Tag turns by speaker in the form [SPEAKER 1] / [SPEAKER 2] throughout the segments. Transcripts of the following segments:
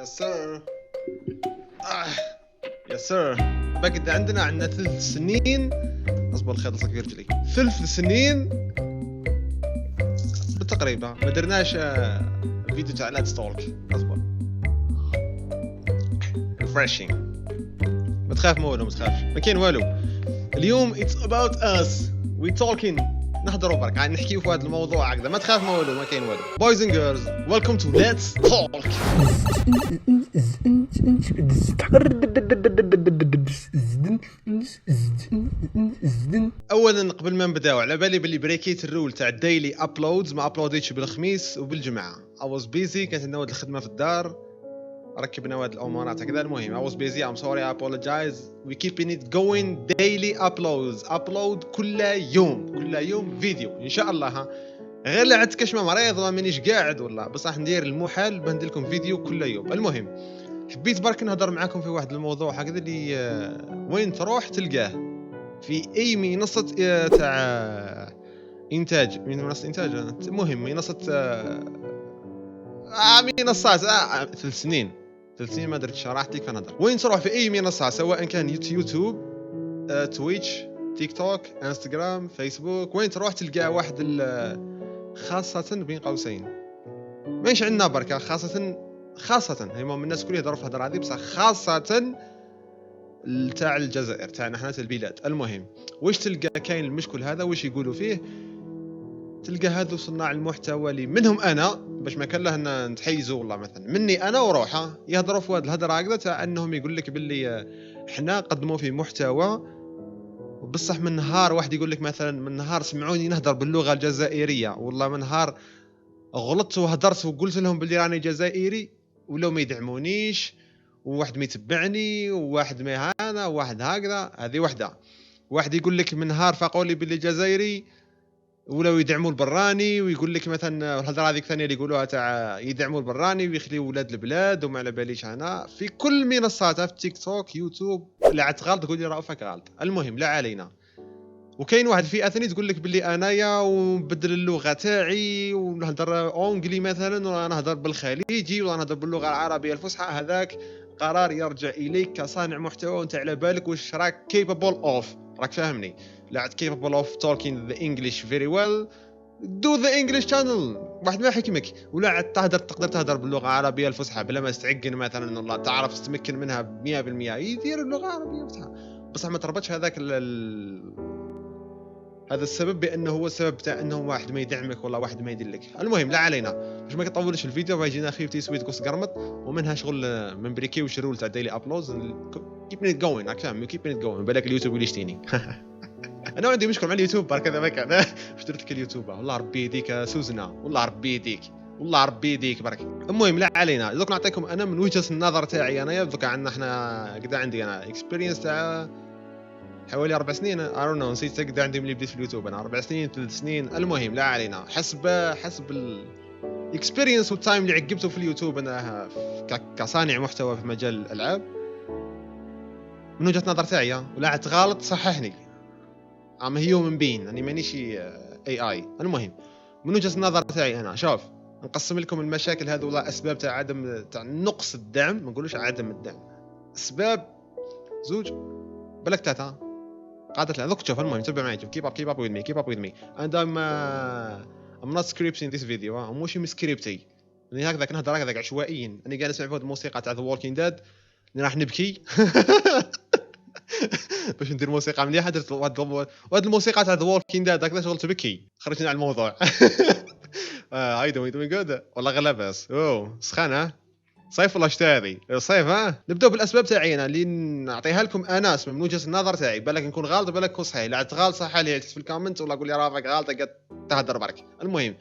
[SPEAKER 1] يس سير. يس سير. بقد عندنا 3 سنين. اصبر الخيط صغير لي 3 سنين بالتقريبا ما درناش فيديو تاع لاتس توك. اصبر ريفريشينغ. ما تخاف ما تخافش، ما كاين والو. اليوم it's about us we talking. نهضروا برك عاد نحكيو في هذا الموضوع هكذا. ما تخاف ما كاين والو. boys and girls welcome to let's talk. اولا قبل ما نبداو على بالي باللي بريكيت الرول تاع الديلي ابلودز ما ابلوديتش بالخميس وبالجمعه. I was busy، كانت عندنا واحد الخدمه في الدار، ركبنا واحد الامورات هكذا. المهم I was busy, I'm sorry, I apologize. we keeping it going daily upload كل يوم فيديو ان شاء الله. ها غير لا عندك كشمه مريض ولا مانيش قاعد ولا بصح ندير المحال باش ندير لكم فيديو كل يوم. المهم حبيت برك نهضر معاكم في واحد الموضوع هكذا اللي وين تروح تلقاه في اي منصه تاع انتاج، من منصه انتاج. المهم منصات 3 سنين ما درت شرحتك فنهضر. وين تروح في اي منصه سواء كان يوتيوب، تويتش، تيك توك، انستغرام، فيسبوك، وين تروح تلقى واحد خاصه بين قوسين ماشي عندنا بركه، خاصه هما من الناس كل يهضروا في الهضره هذه بصح خاصه تاع الجزائر تاعنا حنا تاع البلاد. المهم واش تلقى كاين المشكل هذا واش يقولوا فيه؟ تلقى هذو صناع المحتوى اللي منهم انا باش ما كان له نتحيزوا والله مثلا مني انا وروحه يهضروا في هذه الهضره هكذا تاع انهم يقول لك باللي احنا قدموا في محتوى بصح من نهار واحد يقول لك مثلا من نهار سمعوني نهضر باللغه الجزائريه والله من نهار غلطت وهدرت وقلت لهم باللي راني جزائري ولا ما يدعمونيش وواحد ما يتبعني وواحد ما هانا وواحد هكذا. هذه وحده. واحد يقول لك من نهار فاقوا لي باللي جزائري ولاو يدعموا البراني ويقول لك مثلا الهضره هذيك الثانيه اللي يقولوها تاع يدعموا البراني ويخليوا ولاد البلاد وما على باليش انا في كل منصات في تيك توك يوتيوب. لا عاد غلط تقول لي راه غلط. المهم لا علينا. وكاين واحد فئه ثانيه تقول لك باللي انايا ونبدل اللغه تاعي ونهضر اونجلي مثلا ولا نهضر بالخليجي ولا نهضر باللغه العربيه الفصحى. هذاك قرار يرجع اليك كصانع محتوى وانت على بالك واش راك capable of. راك فاهمني؟ لا عاد capable of talking the English very well do the English channel. واحد ما حكمك ولا عاد تقدر تهضر باللغه العربيه الفصحى بلا ما تستعجن مثلا والله تعرف تتمكن منها 100%. يدير اللغه العربيه الفصحى بصح ما تربطش هذاك هذا السبب بانه هو السبب تاع انه واحد ما يدعمك ولا واحد ما يدير لك. المهم لا علينا باش ما كطولش الفيديو باجينا خيفتي سويت قص قرمط ومنها شغل من بريكي وشرول تاع ديلي ابلودز كيبين ات جوين. راك فاهم كيبين ات جوين بالك اليوتيوب اللي يشتيني. انا عندي مشكل مع اليوتيوب برك هذا ما كان. واش درت لك اليوتيوب والله ربي يديك سوزنا والله ربي يديك برك. المهم لا علينا. دوك نعطيكم انا من وجهه النظر تاعي انا. دوك عندنا احنا قد عندي انا اكسبيرينس تاع حوالي 4 سنين I don't know نسيت قد عندي ملي بديت في اليوتيوب انا 4 سنين 3 سنين. المهم لا علينا. حسب الاكسبيرينس والتايم اللي عقبته في اليوتيوب انا كصانع محتوى في مجال الالعاب من وجهه نظر تاعي ولا عاد غلط صححني. هيو من بين اني مانيش اي. المهم من وجهه النظر تاعي انا شوف نقسم لكم المشاكل هذو ولا اسباب تاع عدم تاع نقص الدعم. ما نقولوش عدم الدعم. اسباب زوج بالك 3 قاعدة لا دوك تشوف. المهم تبع معي keep up with me and I'm not scripting this video. مش مسكريبتي يعني هكذا كنهضر هكذا عشوائيا. انا قاعد نسمع فيها الموسيقى تاع The Walking Dead راح نبكي. باش ندير موسيقى مليحه درت واحد الموسيقى تاع The Walking Dead هكذا شغل تبكي. خرجنا على الموضوع. هاي doing good والله غير لاباس. سخانه صيف ولا شتاء هذه صيف. نبداو بالاسباب تاعي انا اللي نعطيها لكم انا اسمع من وجهه النظر تاعي. بالك نكون غلط بالك نكون صحيح. لا عاد غلط صح لي في الكومنت ولا قول لي راك غلط قاعد تهدر برك. المهم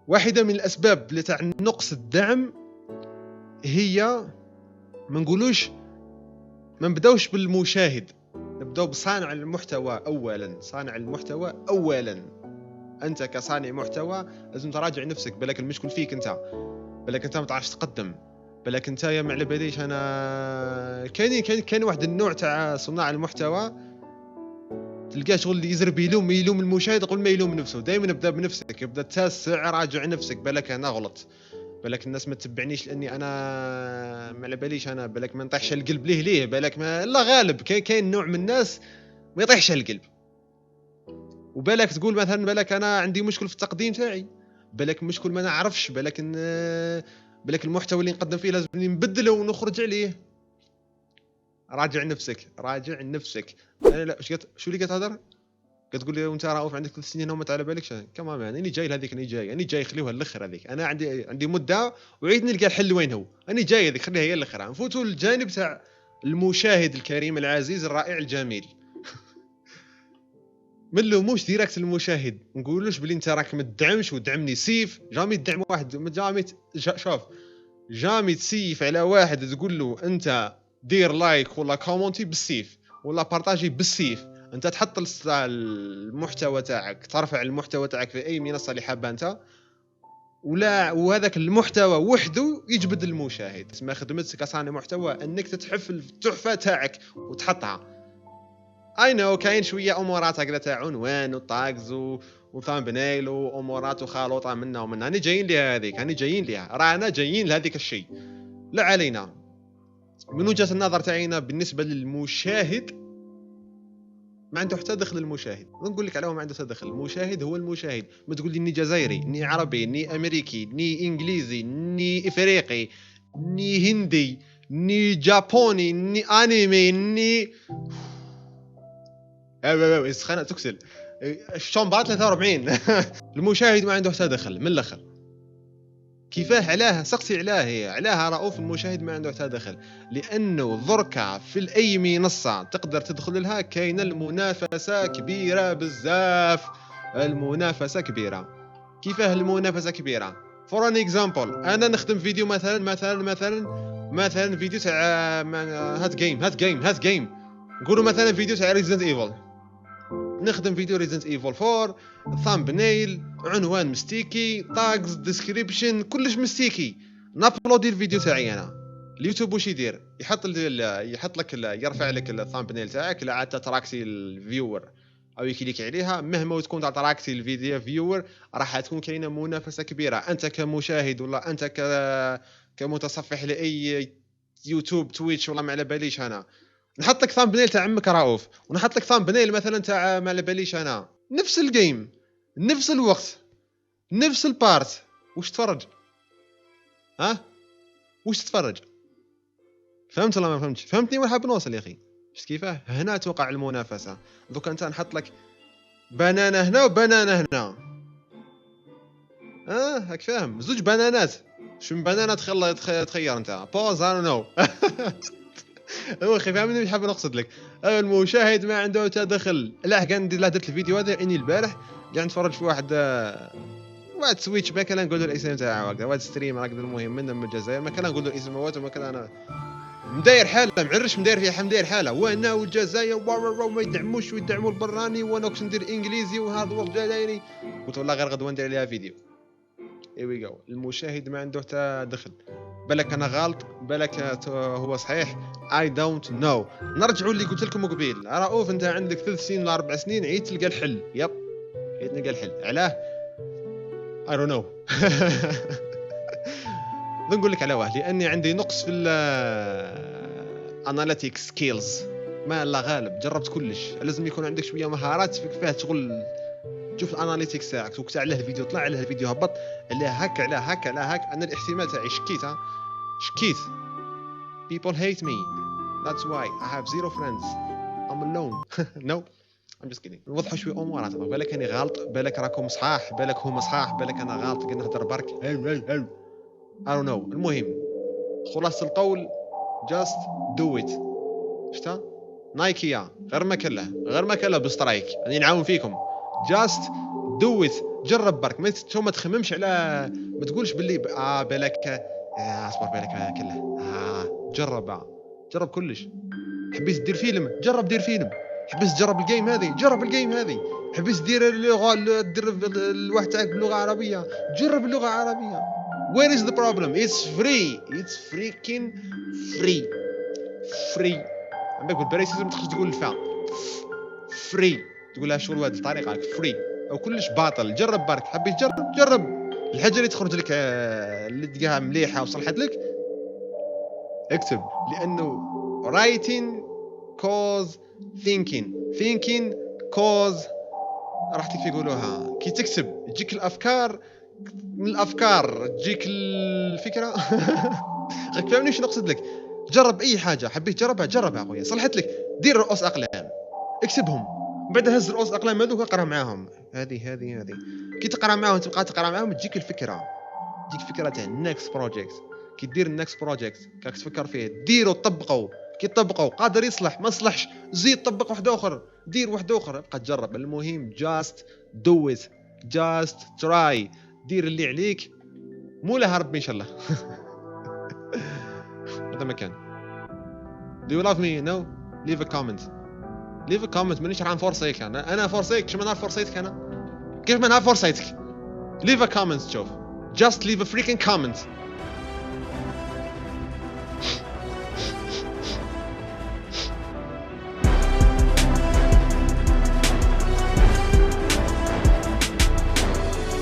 [SPEAKER 1] واحده من الاسباب اللي تاع نقص الدعم هي ما نقولوش ما نبداوش بالمشاهد نبداو بصانع المحتوى اولا. صانع المحتوى اولا. انت كصانع محتوى لازم تراجع نفسك. بالك المشكل فيك انت. بالك انت ما تعرفش تقدم. بالك انت يا ما على باليش انا كاين واحد النوع تاع صناع المحتوى تلقاه شغل اللي يزرب يلوم المشاهد قبل ما يلوم نفسه. دائما ابدا بنفسك. ابدا تاسع راجع نفسك. بالك انا غلط بالك الناس ما تتبعنيش لاني انا ما على باليش، انا بالك ما نطيحش القلب ليه بالك ما لا غالب كاين نوع من الناس ما يطيحش القلب. وبالك تقول مثلا بالك انا عندي مشكل في التقديم تاعي، بالك مشكل ما نعرفش، بالك بالك المحتوى اللي نقدم فيه لازم نبدله ونخرج عليه. راجع نفسك راجع نفسك. انا لا شو اللي كتهضر كتقول لي وانت راه عندك 3 سنين وما على بالكش كمان يعني اني جاي لهذيك اني جاي خليوها للاخر هذيك. انا عندي مده وعيد نلقى الحل وين هو. اني جاي هذيك خليها هي الاخر. نفوتوا للجانب تاع المشاهد الكريم العزيز الرائع الجميل. من لوموش ديريكت المشاهد نقولوش بلي انت راك ما تدعمش ودعمني سيف. جامي تدعم واحد شوف جامي تسيف على واحد تقول له انت دير لايك ولا كومونتي بالسيف ولا بارطاجي بالسيف. انت تحط المحتوى تاعك ترفع المحتوى تاعك في اي منصه اللي حابه انت ولا وهذاك المحتوى وحده يجبد المشاهد. اسمها خدمتك كصانع محتوى انك تتحفل التحفه تاعك وتحطها. اي نو كاين شويه امورات هكذا تاع عنوان وطاكز وثامبنيل وامورات وخالوطه منا ومنا. انا جايين ليها هذيك انا جايين ليها رانا جايين لهذيك الشيء. لا علينا من وجهه النظر تاعينا بالنسبه للمشاهد ما عنده حتى دخل. المشاهد نقول لك علاه ما عنده دخل. المشاهد هو المشاهد. ما تقول لي اني جزائري اني عربي اني امريكي اني انجليزي اني افريقي اني هندي اني جابوني اني انمي اني سخانه تكسل الشومبات 43. المشاهد ما عنده حتى دخل من الاخر. كيفاه علاه سقسي علاه رؤوف المشاهد ما عنده حتى دخل؟ لانه دركا في اي منصه تقدر تدخل لها كاينه المنافسه كبيره بزاف. المنافسه كبيره. كيفاه المنافسه كبيره؟ فور ان اكزامبل انا نخدم فيديو مثلا فيديو تاع هات جيم نقولوا مثلا فيديو تاع ريزيدنت ايفل. نخدم فيديو ريزيدنت ايفل 4 ثامبنيل عنوان مستيكي تاجز ديسكريبشن كلش مستيكي. نابلودي الفيديو تاعي انا اليوتيوب واش يدير يحط لك يرفع لك الثامبنيل تاعك لا عاد تراكسي الفيور او يكليك عليها. مهما تكون تراكسي الفيديو فيور راح تكون كاينه منافسه كبيره. انت كمشاهد ولا انت كمتصفح لاي يوتيوب تويتش ولا ما على باليش انا نحط لك ثامبنيل تاع عمك رؤوف ونحط لك ثامبنيل مثلا تاع ما على باليش انا نفس الجيم نفس الوقت نفس البارت. واش تتفرج؟ واش تتفرج؟ فهمت ولا ما فهمتش؟ فهمتني وين حاب نوصل يا اخي؟ شفت كيفاه هنا توقع المنافسه. دوك انت نحط لك بنانه هنا وبنانه هنا هاك فاهم زوج بنانات شو من بنانه تخير انت بوز انا نو. هو اخي فهمني مش حاب نقصد لك. المشاهد ما عنده تدخل. لا كان ندير له درت الفيديو هذا اني البارح قاعد نتفرج في واحد سويتش ما كان نقول له الاسم تاعه هكذا واحد ستريم هكذا المهم من الجزائر ما كان نقول له الاسم هو وما كان انا مداير حاله معرش مداير فيها مداير حاله وانا والجزائر ما يدعموش ويدعموا البراني وانا كنت ندير انجليزي وهذا والجزائري قلت والله غير غدوه ندير عليها فيديو. اي وي جو. المشاهد ما عنده حتى دخل. بالك انا غلط بالك هو صحيح اي دونت نو. نرجعوا اللي قلت لكم قبيل رؤوف انت عندك 3 سنين ولا 4 سنين عيد تلقى الحل. عيد نلقى الحل علاه اي دونت نو. نقول لك على واحد لاني عندي نقص في الاناليتيك سكيلز ما لا غالب. جربت كلش لازم يكون عندك شويه مهارات فيها شغل. شوف الاناليتيكس تاعك وقت على الفيديو طلع على الفيديو هبط على هاك انا الاحتمال تاعي شكيت people hate me that's why I have 0 friends I'm alone. no I'm just kidding. نوضحوا شويه امورات بالك اني غلط بالك راكم صحاح بالك هما صحاح بالك انا غلط قاعد نهضر برك I don't know. المهم خلاص القول just do it. شتا نايكيا غير ما كله بسترايك راني نعاون فيكم just do it. جرب برك ما تخممش على ما تقولش باللي بالك اصبر بالك كله جرب كلش. حبيت دير فيلم جرب دير فيلم. حبيت تجرب الجيم هذه حبيت دير الواحد تاعك باللغه العربيه جرب اللغه العربيه. where is the problem? it's freaking free. عندك بالبريسيزم تخرج تقول الفا فري تقول لها شو الواد الطريقه فري او كلش باطل. جرب برك حبيت جرب الحاجه اللي تخرج لك اللي تلقاها مليحه وصلحت لك اكتب، لانه writing cause thinking cause راح تكفي يقولوها كي تكتب تجيك الافكار، من الافكار تجيك الفكره. غير فهمني شنو نقصد لك. جرب اي حاجه حبيت جربها اخويا، صلحت لك دير رؤوس اقلام اكتبهم، بعد هز رؤوس اقلام هذوك اقرا معاهم، هذه كي تقرا معاهم تبقى تقرا معاهم تجيك الفكره، تجيك فكره تاع النكست بروجيكت. كي دير النكست بروجيكت كاك تفكر فيه ديروا طبقوا، كي تطبقوا قادر يصلح ما صلحش زيد طبق واحد اخر، دير واحد اخر، ابقى تجرب. المهم just do it just try، دير اللي عليك مولا ربي ان شاء الله. هذا مكان. do you love me no leave a comment مانيش عارف فورسيك انا فورسيك شو ما نعرف فورسيتك انا كيف ما نعرف فورسيتك. leave a comment شوف just leave a freaking comment